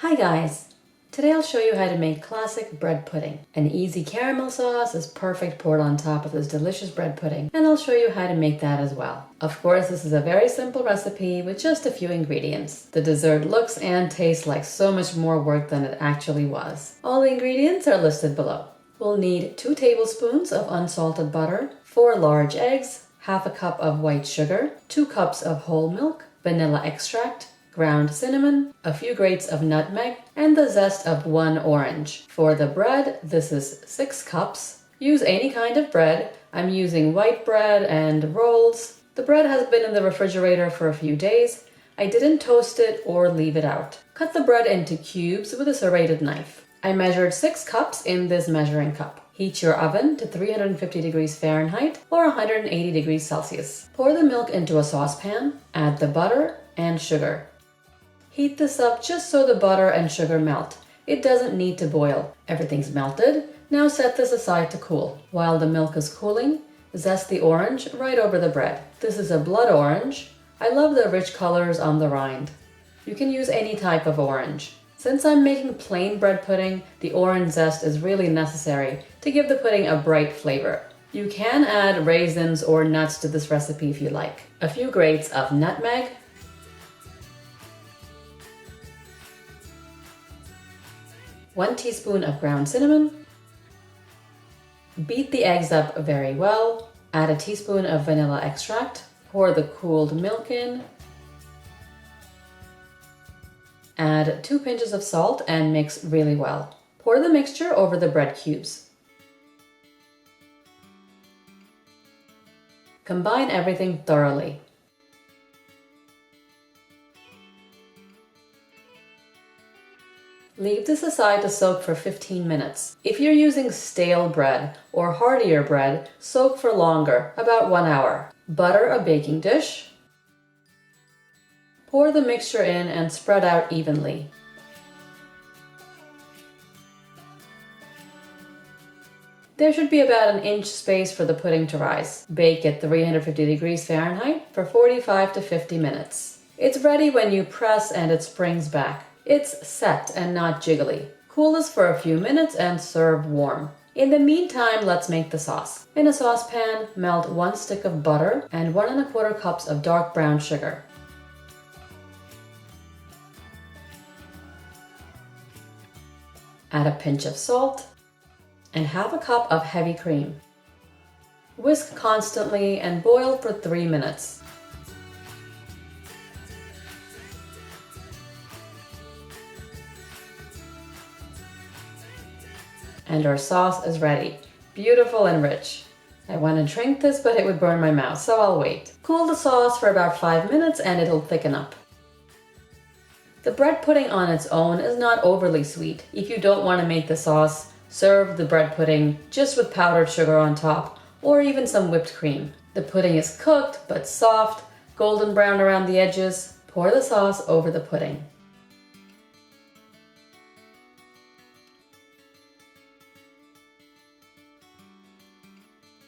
Hi guys! Today I'll show you how to make classic bread pudding. An easy caramel sauce is perfect poured on top of this delicious bread pudding, and I'll show you how to make that as well. Of course, this is a very simple recipe with just a few ingredients. The dessert looks and tastes like so much more work than it actually was. All the ingredients are listed below. We'll need 2 tablespoons of unsalted butter, 4 large eggs, half a cup of white sugar, 2 cups of whole milk, vanilla extract, ground cinnamon, a few grates of nutmeg, and the zest of 1 orange. For the bread, this is 6 cups. Use any kind of bread. I'm using white bread and rolls. The bread has been in the refrigerator for a few days. I didn't toast it or leave it out. Cut the bread into cubes with a serrated knife. I measured 6 cups in this measuring cup. Heat your oven to 350 degrees Fahrenheit or 180 degrees Celsius. Pour the milk into a saucepan, add the butter and sugar. Heat this up just so the butter and sugar melt. It doesn't need to boil. Everything's melted. Now set this aside to cool. While the milk is cooling, zest the orange right over the bread. This is a blood orange. I love the rich colors on the rind. You can use any type of orange. Since I'm making plain bread pudding, the orange zest is really necessary to give the pudding a bright flavor. You can add raisins or nuts to this recipe if you like. A few grates of nutmeg, 1 teaspoon of ground cinnamon. Beat the eggs up very well. Add a teaspoon of vanilla extract. Pour the cooled milk in. Add 2 pinches of salt and mix really well. Pour the mixture over the bread cubes. Combine everything thoroughly. Leave this aside to soak for 15 minutes. If you're using stale bread or heartier bread, soak for longer, about 1 hour. Butter a baking dish. Pour the mixture in and spread out evenly. There should be about an inch space for the pudding to rise. Bake at 350 degrees Fahrenheit for 45 to 50 minutes. It's ready when you press and it springs back. It's set and not jiggly. Cool this for a few minutes and serve warm. In the meantime, let's make the sauce. In a saucepan, melt 1 stick of butter and 1 1/4 cups of dark brown sugar. Add a pinch of salt and half a cup of heavy cream. Whisk constantly and boil for 3 minutes. And our sauce is ready. Beautiful and rich. I want to drink this, but it would burn my mouth, so I'll wait. Cool the sauce for about 5 minutes and it'll thicken up. The bread pudding on its own is not overly sweet. If you don't want to make the sauce, serve the bread pudding just with powdered sugar on top, or even some whipped cream. The pudding is cooked but soft, golden brown around the edges. Pour the sauce over the pudding.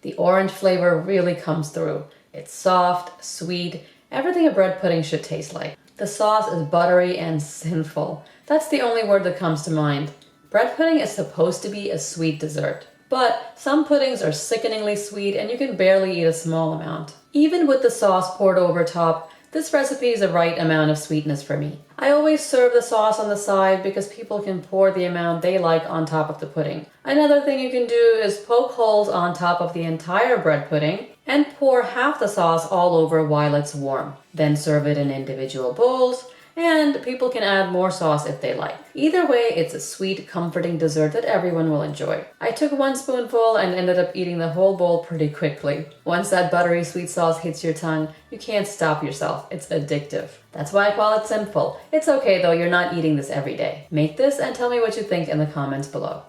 The orange flavor really comes through. It's soft, sweet, everything a bread pudding should taste like. The sauce is buttery and sinful. That's the only word that comes to mind. Bread pudding is supposed to be a sweet dessert, but some puddings are sickeningly sweet and you can barely eat a small amount. Even with the sauce poured over top, this recipe is the right amount of sweetness for me. I always serve the sauce on the side because people can pour the amount they like on top of the pudding. Another thing you can do is poke holes on top of the entire bread pudding and pour half the sauce all over while it's warm. Then serve it in individual bowls, and people can add more sauce if they like. Either way, it's a sweet, comforting dessert that everyone will enjoy. I took 1 spoonful and ended up eating the whole bowl pretty quickly. Once that buttery sweet sauce hits your tongue, you can't stop yourself. It's addictive. That's why I call it simple. It's okay though, you're not eating this every day. Make this and tell me what you think in the comments below.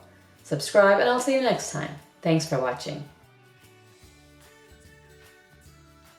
Subscribe and I'll see you next time. Thanks for watching.